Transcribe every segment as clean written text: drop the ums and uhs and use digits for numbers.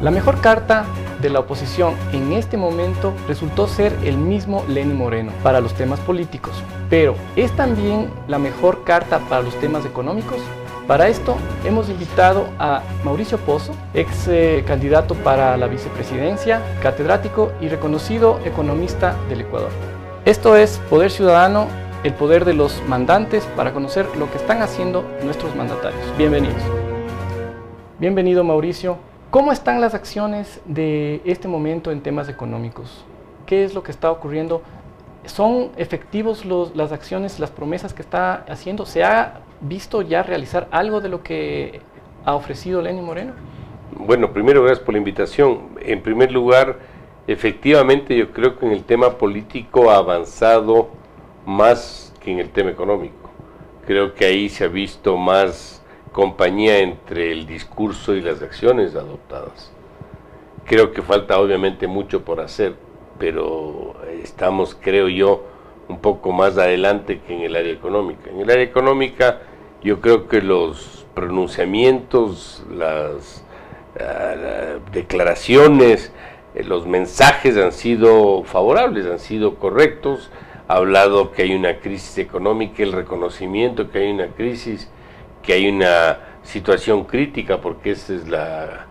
La mejor carta de la oposición en este momento resultó ser el mismo Lenín Moreno para los temas políticos, pero ¿es también la mejor carta para los temas económicos? Para esto hemos invitado a Mauricio Pozo, ex candidato para la vicepresidencia, catedrático y reconocido economista del Ecuador. Esto es Poder Ciudadano, el poder de los mandantes para conocer lo que están haciendo nuestros mandatarios. Bienvenidos. Bienvenido, Mauricio. ¿Cómo están las acciones de este momento en temas económicos? ¿Qué es lo que está ocurriendo? ¿Son efectivos las acciones, las promesas que está haciendo? ¿Se ha visto ya realizar algo de lo que ha ofrecido Lenín Moreno? Bueno, primero gracias por la invitación. En primer lugar, efectivamente yo creo que en el tema político ha avanzado más que en el tema económico. Creo que ahí se ha visto más compañía entre el discurso y las acciones adoptadas. Creo que falta obviamente mucho por hacer, pero estamos, creo yo, un poco más adelante que en el área económica. En el área económica yo creo que los pronunciamientos, las declaraciones, los mensajes han sido favorables, han sido correctos. Ha hablado que hay una crisis económica, el reconocimiento que hay una crisis, que hay una situación crítica, porque esa es la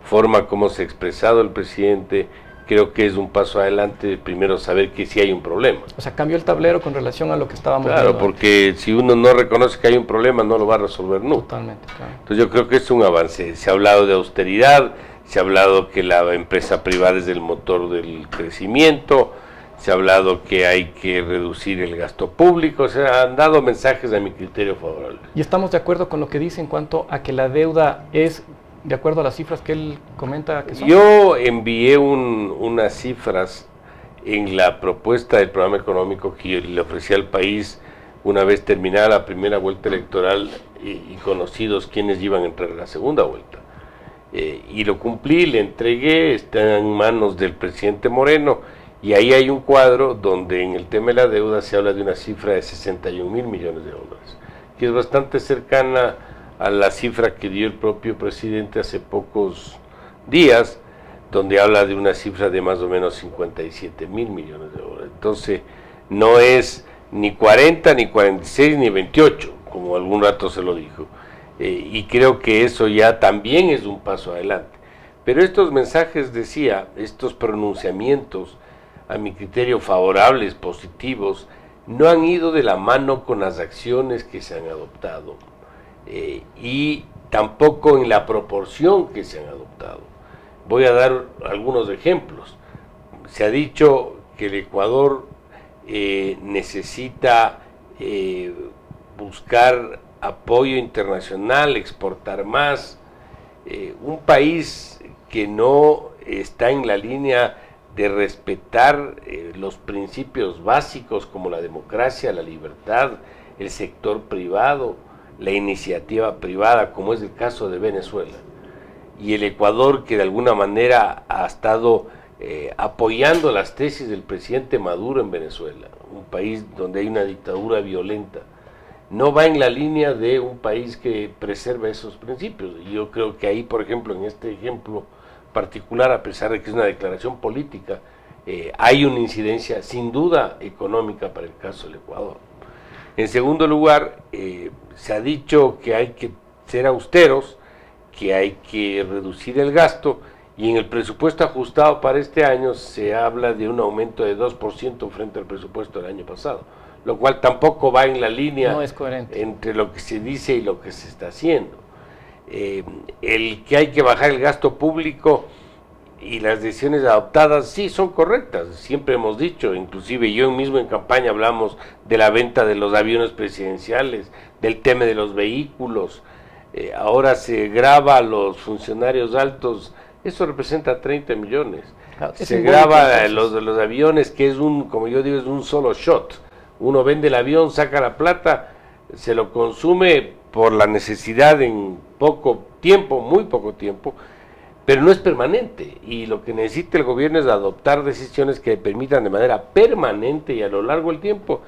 forma como se ha expresado el presidente. Creo que es un paso adelante, primero saber que sí hay un problema. O sea, cambió el tablero con relación a lo que estábamos viendo. Claro, porque antes. Si uno no reconoce que hay un problema, no lo va a resolver nunca. Totalmente, claro. Entonces yo creo que es un avance. Se ha hablado de austeridad, se ha hablado que la empresa privada es el motor del crecimiento, se ha hablado que hay que reducir el gasto público, se han dado mensajes a mi criterio favorables. Y estamos de acuerdo con lo que dice en cuanto a que la deuda es de acuerdo a las cifras que él comenta que son. Yo envié unas cifras en la propuesta del programa económico que yo le ofrecí al país una vez terminada la primera vuelta electoral y conocidos quienes iban a entrar a la segunda vuelta. Y lo cumplí, le entregué, está en manos del presidente Moreno. Y ahí hay un cuadro donde en el tema de la deuda se habla de una cifra de 61.000 millones de dólares, que es bastante cercana a la cifra que dio el propio presidente hace pocos días, donde habla de una cifra de más o menos 57.000 millones de dólares. Entonces, no es ni 40, ni 46, ni 28, como algún rato se lo dijo. Y creo que eso ya también es un paso adelante. Pero estos mensajes, decía, estos pronunciamientos, a mi criterio favorables, positivos, no han ido de la mano con las acciones que se han adoptado y tampoco en la proporción que se han adoptado. Voy a dar algunos ejemplos. Se ha dicho que el Ecuador necesita buscar apoyo internacional, exportar más. Un país que no está en la línea de respetar los principios básicos como la democracia, la libertad, el sector privado, la iniciativa privada, como es el caso de Venezuela. Y el Ecuador, que de alguna manera ha estado apoyando las tesis del presidente Maduro en Venezuela, un país donde hay una dictadura violenta, no va en la línea de un país que preserva esos principios. Y yo creo que ahí, por ejemplo, en este ejemplo particular, a pesar de que es una declaración política, hay una incidencia sin duda económica para el caso del Ecuador. En segundo lugar, se ha dicho que hay que ser austeros, que hay que reducir el gasto, y en el presupuesto ajustado para este año se habla de un aumento de 2% frente al presupuesto del año pasado, lo cual tampoco va en la línea, no es coherente, entre lo que se dice y lo que se está haciendo. El que hay que bajar el gasto público y las decisiones adoptadas sí son correctas, siempre hemos dicho, inclusive yo mismo en campaña hablamos de la venta de los aviones presidenciales, del tema de los vehículos, ahora se graba a los funcionarios altos, eso representa 30 millones, claro, se graba los aviones, que es como yo digo, es un solo shot, uno vende el avión, saca la plata, se lo consume por la necesidad en poco tiempo, muy poco tiempo, pero no es permanente, y lo que necesita el gobierno es adoptar decisiones que permitan de manera permanente y a lo largo del tiempo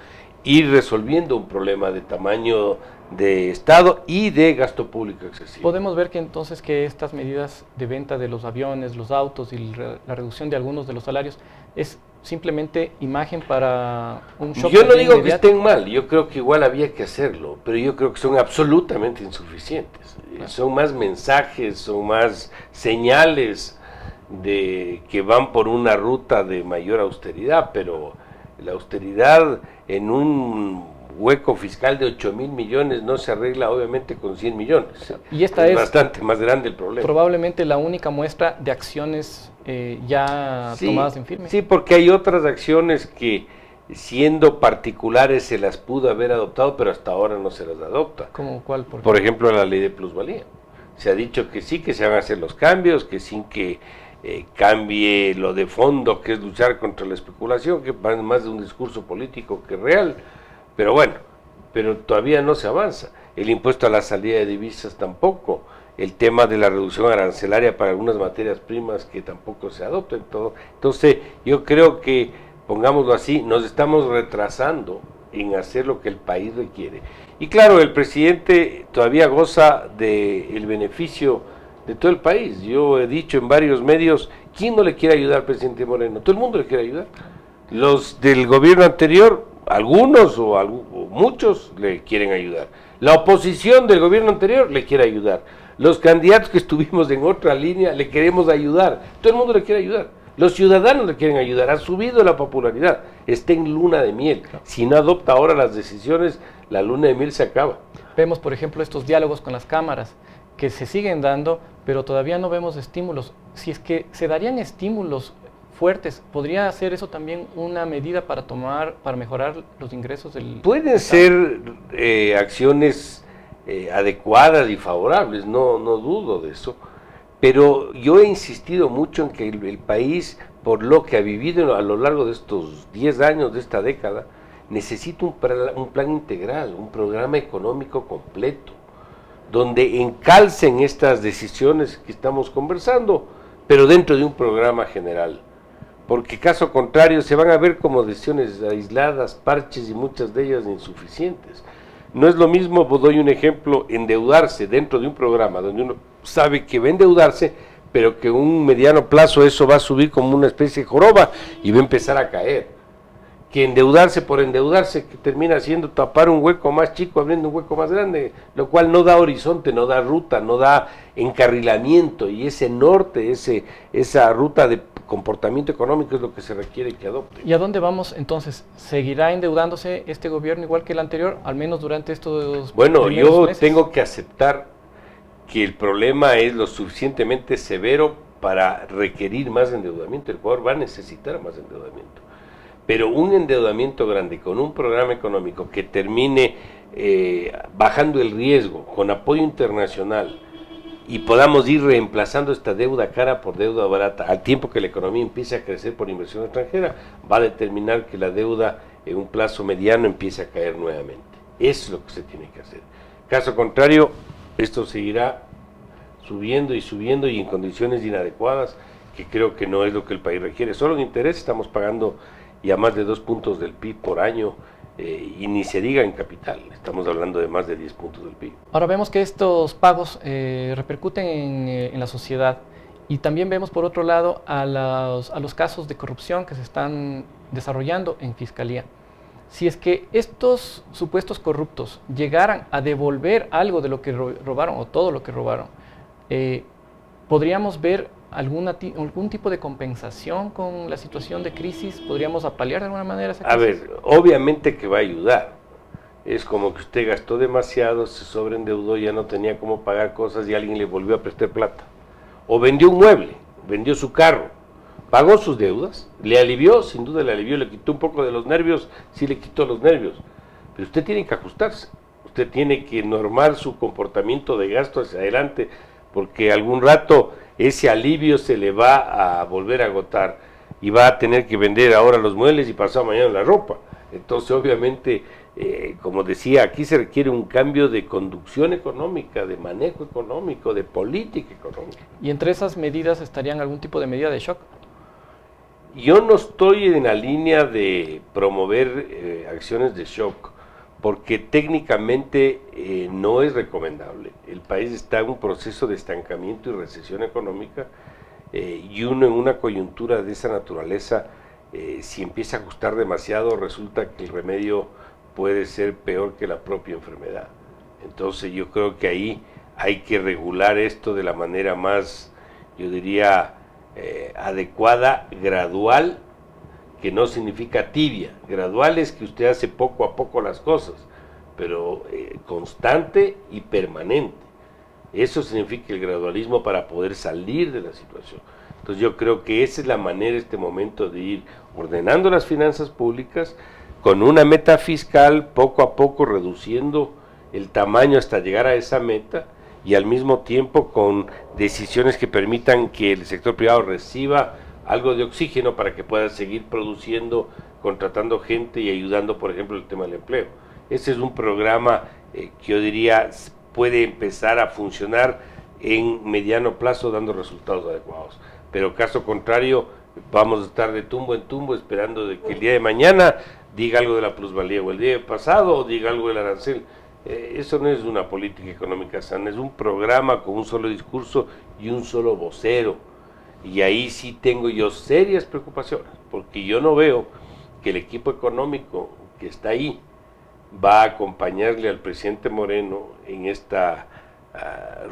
ir resolviendo un problema de tamaño de Estado y de gasto público excesivo. Podemos ver que entonces que estas medidas de venta de los aviones, los autos y la reducción de algunos de los salarios es simplemente imagen para un shock. Yo no digo que estén mal, yo creo que igual había que hacerlo, pero yo creo que son absolutamente insuficientes. Son más mensajes, son más señales de que van por una ruta de mayor austeridad, pero la austeridad en un hueco fiscal de 8.000 millones no se arregla obviamente con 100 millones. Y esta es bastante más grande el problema. Probablemente la única muestra de acciones ya tomadas en firme. Sí, porque hay otras acciones que siendo particulares se las pudo haber adoptado, pero hasta ahora no se las adopta. ¿Cómo cuál? Por ejemplo, la ley de plusvalía. Se ha dicho que sí, que se van a hacer los cambios, que sin que cambie lo de fondo, que es luchar contra la especulación, que es más de un discurso político que real. Pero bueno, pero todavía no se avanza. El impuesto a la salida de divisas tampoco. El tema de la reducción arancelaria para algunas materias primas que tampoco se adopta. Entonces, yo creo que, pongámoslo así, nos estamos retrasando en hacer lo que el país requiere. Y claro, el presidente todavía goza del beneficio de todo el país. Yo he dicho en varios medios, ¿quién no le quiere ayudar al presidente Moreno? Todo el mundo le quiere ayudar. Los del gobierno anterior, algunos o muchos le quieren ayudar. La oposición del gobierno anterior le quiere ayudar. Los candidatos que estuvimos en otra línea le queremos ayudar. Todo el mundo le quiere ayudar. Los ciudadanos le quieren ayudar. Ha subido la popularidad. Está en luna de miel. Si no adopta ahora las decisiones, la luna de miel se acaba. Vemos, por ejemplo, estos diálogos con las cámaras que se siguen dando, pero todavía no vemos estímulos. Si es que se darían estímulos fuertes, ¿podría ser eso también una medida para mejorar los ingresos del Pueden Estado? ser acciones adecuadas y favorables, no dudo de eso, pero yo he insistido mucho en que el país, por lo que ha vivido a lo largo de estos 10 años, de esta década, necesita un plan integral, un programa económico completo, donde encalcen estas decisiones que estamos conversando, pero dentro de un programa general. Porque caso contrario se van a ver como decisiones aisladas, parches y muchas de ellas insuficientes. No es lo mismo, doy un ejemplo, endeudarse dentro de un programa donde uno sabe que va a endeudarse, pero que en un mediano plazo eso va a subir como una especie de joroba y va a empezar a caer. Que endeudarse por endeudarse, que termina siendo tapar un hueco más chico, abriendo un hueco más grande, lo cual no da horizonte, no da ruta, no da encarrilamiento, y ese norte, esa ruta de comportamiento económico es lo que se requiere que adopte. ¿Y a dónde vamos entonces? ¿Seguirá endeudándose este gobierno igual que el anterior, al menos durante estos Bueno, yo meses? tengo que aceptar que el problema es lo suficientemente severo para requerir más endeudamiento. El Ecuador va a necesitar más endeudamiento. Pero un endeudamiento grande con un programa económico que termine bajando el riesgo con apoyo internacional y podamos ir reemplazando esta deuda cara por deuda barata al tiempo que la economía empiece a crecer por inversión extranjera, va a determinar que la deuda en un plazo mediano empiece a caer nuevamente. Eso es lo que se tiene que hacer. Caso contrario, esto seguirá subiendo y en condiciones inadecuadas, que creo que no es lo que el país requiere. Solo en interés estamos pagando ya más de 2 puntos del PIB por año, y ni se diga en capital, estamos hablando de más de 10 puntos del PIB. Ahora vemos que estos pagos repercuten en la sociedad, y también vemos por otro lado a los casos de corrupción que se están desarrollando en Fiscalía. Si es que estos supuestos corruptos llegaran a devolver algo de lo que robaron o todo lo que robaron, ¿podríamos ver algún tipo de compensación con la situación de crisis? ¿Podríamos apalear de alguna manera esa crisis? A ver, obviamente que va a ayudar. Es como que usted gastó demasiado, se sobreendeudó, ya no tenía cómo pagar cosas y alguien le volvió a prestar plata. O vendió un mueble, vendió su carro, pagó sus deudas, le alivió, sin duda le alivió, le quitó un poco de los nervios, sí le quitó los nervios. Pero usted tiene que ajustarse, usted tiene que normar su comportamiento de gasto hacia adelante, porque algún rato ese alivio se le va a volver a agotar y va a tener que vender ahora los muebles y pasado mañana la ropa. Entonces, obviamente, como decía, aquí se requiere un cambio de conducción económica, de manejo económico, de política económica. ¿Y entre esas medidas estarían algún tipo de medida de shock? Yo no estoy en la línea de promover acciones de shock, porque técnicamente no es recomendable. El país está en un proceso de estancamiento y recesión económica, y uno en una coyuntura de esa naturaleza, si empieza a ajustar demasiado, resulta que el remedio puede ser peor que la propia enfermedad. Entonces yo creo que ahí hay que regular esto de la manera más, yo diría, adecuada, gradual, que no significa tibia. Gradual es que usted hace poco a poco las cosas, pero constante y permanente. Eso significa el gradualismo para poder salir de la situación. Entonces yo creo que esa es la manera en este momento de ir ordenando las finanzas públicas con una meta fiscal, poco a poco reduciendo el tamaño hasta llegar a esa meta, y al mismo tiempo con decisiones que permitan que el sector privado reciba algo de oxígeno para que pueda seguir produciendo, contratando gente y ayudando, por ejemplo, el tema del empleo. Ese es un programa que yo diría puede empezar a funcionar en mediano plazo dando resultados adecuados. Pero caso contrario, vamos a estar de tumbo en tumbo esperando de que el día de mañana diga algo de la plusvalía, o el día pasado diga algo del arancel. Eso no es una política económica sana, es un programa con un solo discurso y un solo vocero. Y ahí sí tengo yo serias preocupaciones, porque yo no veo que el equipo económico que está ahí va a acompañarle al presidente Moreno en esta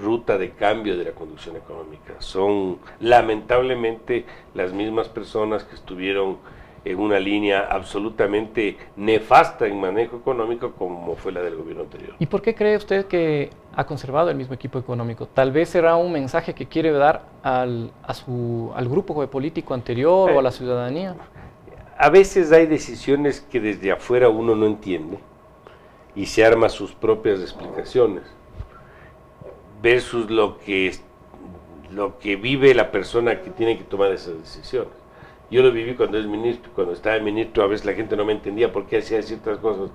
ruta de cambio de la conducción económica. Son lamentablemente las mismas personas que estuvieron en una línea absolutamente nefasta en manejo económico como fue la del gobierno anterior. ¿Y por qué cree usted que ha conservado el mismo equipo económico? Tal vez será un mensaje que quiere dar al grupo político anterior o a la ciudadanía. A veces hay decisiones que desde afuera uno no entiende y se arma sus propias explicaciones versus lo que vive la persona que tiene que tomar esas decisiones. Yo lo viví cuando es ministro, cuando estaba ministro a veces la gente no me entendía por qué hacía ciertas cosas,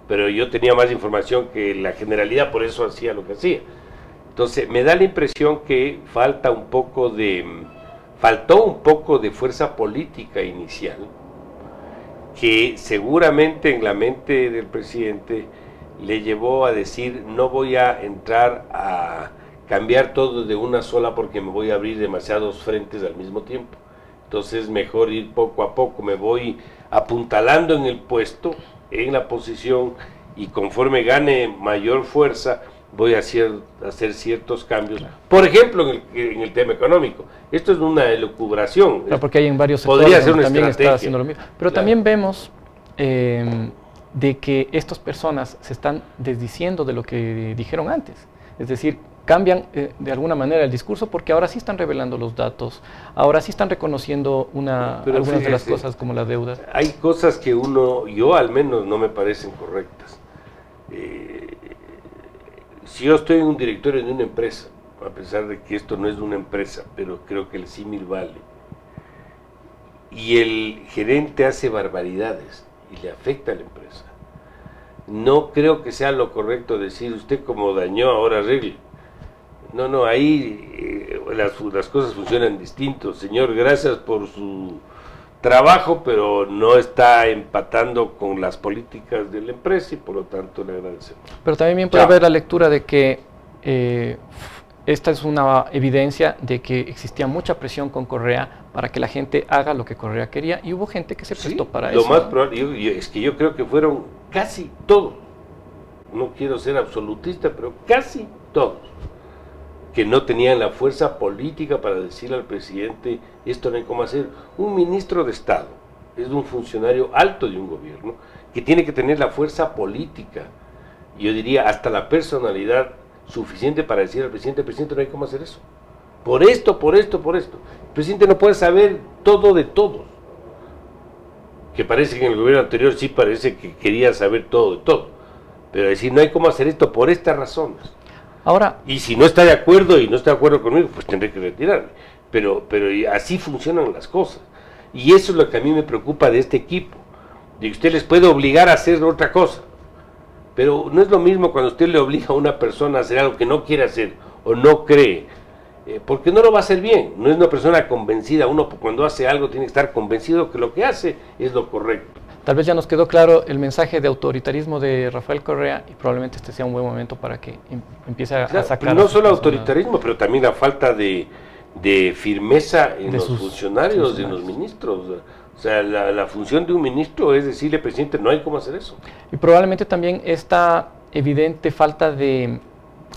pero yo tenía más información que la generalidad, por eso hacía lo que hacía. Entonces me da la impresión que faltó un poco de fuerza política inicial, que seguramente en la mente del presidente le llevó a decir: no voy a entrar a cambiar todo de una sola porque me voy a abrir demasiados frentes al mismo tiempo. Entonces es mejor ir poco a poco, me voy apuntalando en el puesto, en la posición, y conforme gane mayor fuerza voy a hacer ciertos cambios. Por ejemplo, en el tema económico. Esto es una elucubración. Claro, porque hay en varios sectores podría ser una también estrategia. Está haciendo lo mismo. Pero claro, también vemos de que estas personas se están desdiciendo de lo que dijeron antes. Es decir, cambian de alguna manera el discurso porque ahora sí están revelando los datos, ahora sí están reconociendo algunas de las cosas como la deuda. Hay cosas que yo al menos no me parecen correctas. Si yo estoy en un directorio de una empresa, a pesar de que esto no es una empresa, pero creo que el símil vale, y el gerente hace barbaridades y le afecta a la empresa, no creo que sea lo correcto decir: usted como dañó, ahora arregle. No, ahí las cosas funcionan distinto. Señor, gracias por su trabajo, pero no está empatando con las políticas de la empresa y por lo tanto le agradecemos. Pero también puede haber la lectura de que esta es una evidencia de que existía mucha presión con Correa para que la gente haga lo que Correa quería, y hubo gente que se prestó para eso. Lo más probable es que yo creo que fueron casi todos, no quiero ser absolutista, pero casi todos, que no tenían la fuerza política para decirle al presidente: esto no hay cómo hacer. Un ministro de Estado es un funcionario alto de un gobierno que tiene que tener la fuerza política, yo diría hasta la personalidad suficiente para decir al presidente: presidente, no hay cómo hacer eso. Por esto, por esto, por esto. El presidente no puede saber todo de todos. Que parece que en el gobierno anterior sí parece que quería saber todo de todo. Pero decir: no hay cómo hacer esto por estas razones. Ahora, y si no está de acuerdo y no está de acuerdo conmigo, pues tendré que retirarme. Pero así funcionan las cosas. Y eso es lo que a mí me preocupa de este equipo. De que usted les puede obligar a hacer otra cosa. Pero no es lo mismo cuando usted le obliga a una persona a hacer algo que no quiere hacer o no cree. Porque no lo va a hacer bien. No es una persona convencida. Uno cuando hace algo tiene que estar convencido que lo que hace es lo correcto. Tal vez ya nos quedó claro el mensaje de autoritarismo de Rafael Correa y probablemente este sea un buen momento para que empiece a sacar... No solo autoritarismo, pero también la falta de firmeza en los funcionarios, en los ministros. O sea, la función de un ministro es decirle, presidente, no hay cómo hacer eso. Y probablemente también esta evidente falta de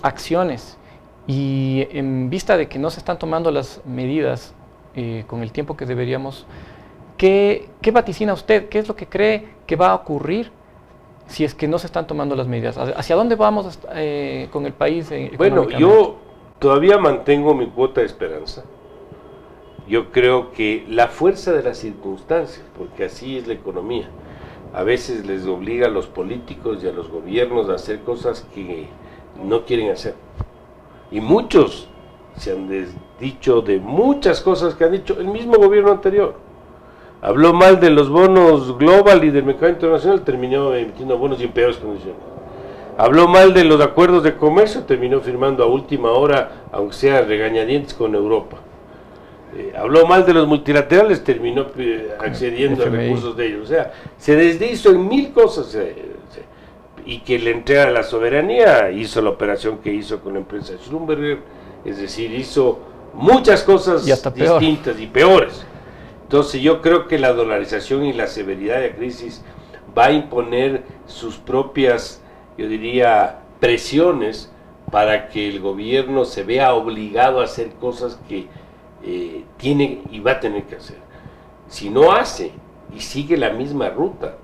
acciones y en vista de que no se están tomando las medidas con el tiempo que deberíamos, ¿qué vaticina usted? ¿Qué es lo que cree que va a ocurrir si es que no se están tomando las medidas? ¿Hacia dónde vamos con el país? Bueno, yo todavía mantengo mi cuota de esperanza. Yo creo que la fuerza de las circunstancias, porque así es la economía, a veces les obliga a los políticos y a los gobiernos a hacer cosas que no quieren hacer. Y muchos se han desdicho de muchas cosas que han dicho el mismo gobierno anterior. Habló mal de los bonos global y del mercado internacional, terminó emitiendo bonos y en peores condiciones. Habló mal de los acuerdos de comercio, terminó firmando a última hora, aunque sea regañadientes, con Europa. Habló mal de los multilaterales, terminó accediendo a recursos de ellos. O sea, se deshizo en mil cosas. Y que le entrega la soberanía, hizo la operación que hizo con la empresa Schlumberger, es decir, hizo muchas cosas distintas y peores. Entonces yo creo que la dolarización y la severidad de la crisis va a imponer sus propias, yo diría, presiones para que el gobierno se vea obligado a hacer cosas que tiene y va a tener que hacer. Si no hace y sigue la misma ruta,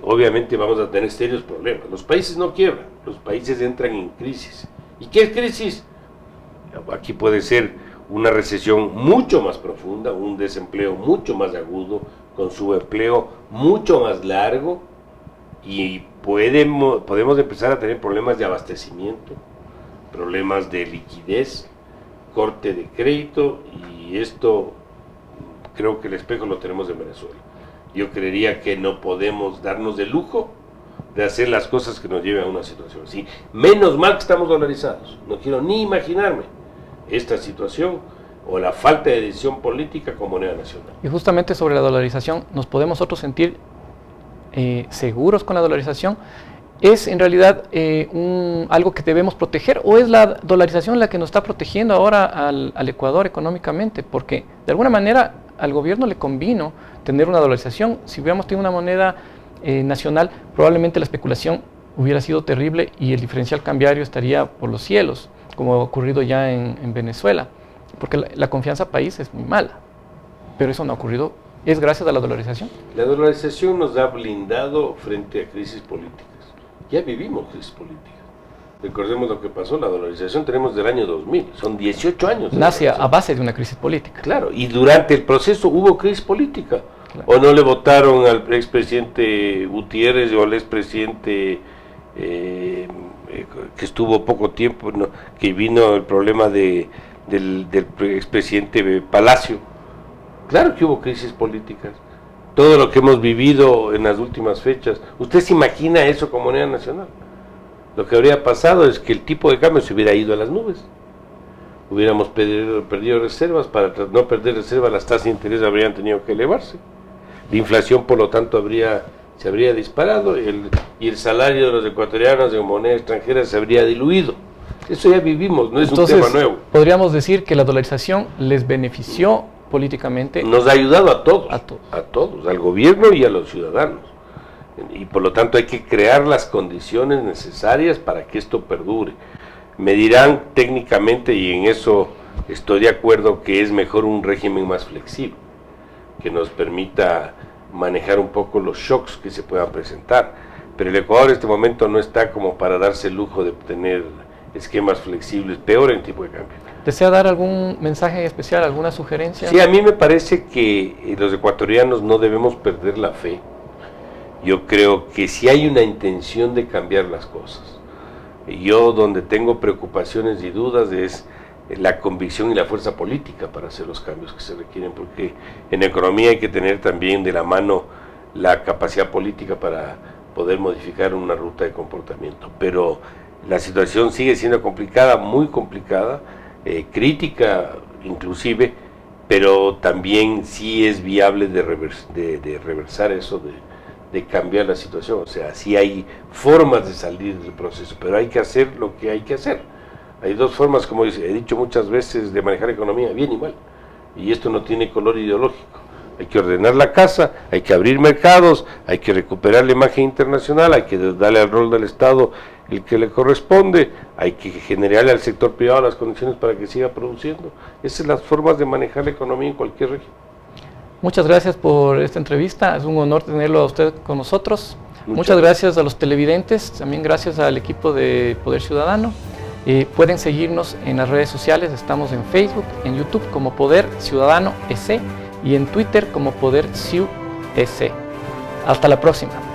obviamente vamos a tener serios problemas. Los países no quiebran, los países entran en crisis. ¿Y qué es crisis? Aquí puede ser una recesión mucho más profunda, un desempleo mucho más agudo, con subempleo mucho más largo, y podemos empezar a tener problemas de abastecimiento, problemas de liquidez, corte de crédito, y esto creo que el espejo lo tenemos en Venezuela. Yo creería que no podemos darnos el lujo de hacer las cosas que nos lleven a una situación así. Menos mal que estamos dolarizados. No quiero ni imaginarme esta situación o la falta de decisión política con moneda nacional. Y justamente sobre la dolarización, ¿nos podemos nosotros sentir seguros con la dolarización? ¿Es en realidad algo que debemos proteger o es la dolarización la que nos está protegiendo ahora al Ecuador económicamente? Porque de alguna manera al gobierno le convino tener una dolarización. Si hubiéramos tenido una moneda nacional, probablemente la especulación hubiera sido terrible y el diferencial cambiario estaría por los cielos, como ha ocurrido ya en Venezuela, porque la confianza país es muy mala, pero eso no ha ocurrido. ¿Es gracias a la dolarización? La dolarización nos ha blindado frente a crisis políticas. Ya vivimos crisis políticas. Recordemos lo que pasó, la dolarización tenemos del año 2000, son 18 años. Nace a base de una crisis política. Claro, y durante el proceso hubo crisis política. Claro. ¿O no le votaron al expresidente Gutiérrez o al expresidente que estuvo poco tiempo, no, que vino el problema del expresidente Palacio? Claro que hubo crisis políticas. Todo lo que hemos vivido en las últimas fechas. ¿Usted se imagina eso con moneda nacional? Lo que habría pasado es que el tipo de cambio se hubiera ido a las nubes. Hubiéramos perdido reservas. Para no perder reservas, las tasas de interés habrían tenido que elevarse. La inflación, por lo tanto, se habría disparado y el salario de los ecuatorianos en moneda extranjera se habría diluido. Eso ya vivimos, no es un tema nuevo. Podríamos decir que la dolarización les benefició políticamente. Nos ha ayudado a todos, al gobierno y a los ciudadanos. Y por lo tanto hay que crear las condiciones necesarias para que esto perdure. Me dirán técnicamente, y en eso estoy de acuerdo, que es mejor un régimen más flexible, que nos permita manejar un poco los shocks que se puedan presentar. Pero el Ecuador en este momento no está como para darse el lujo de tener esquemas flexibles, peor en tipo de cambio. ¿Desea dar algún mensaje especial, alguna sugerencia? Sí, a mí me parece que los ecuatorianos no debemos perder la fe. Yo creo que si hay una intención de cambiar las cosas. Yo donde tengo preocupaciones y dudas es la convicción y la fuerza política para hacer los cambios que se requieren, porque en economía hay que tener también de la mano la capacidad política para poder modificar una ruta de comportamiento. Pero la situación sigue siendo complicada, muy complicada, crítica inclusive, pero también sí es viable de reversar eso, de cambiar la situación. O sea, sí hay formas de salir del proceso, pero hay que hacer lo que hay que hacer. Hay dos formas, como he dicho muchas veces, de manejar economía, bien y mal. Y esto no tiene color ideológico. Hay que ordenar la casa, hay que abrir mercados, hay que recuperar la imagen internacional, hay que darle al rol del Estado el que le corresponde, hay que generarle al sector privado las condiciones para que siga produciendo. Esas son las formas de manejar la economía en cualquier régimen. Muchas gracias por esta entrevista, es un honor tenerlo a usted con nosotros. Muchas gracias a los televidentes, también gracias al equipo de Poder Ciudadano. Pueden seguirnos en las redes sociales, estamos en Facebook, en YouTube como Poder Ciudadano EC y en Twitter como Poder Ciu EC. Hasta la próxima.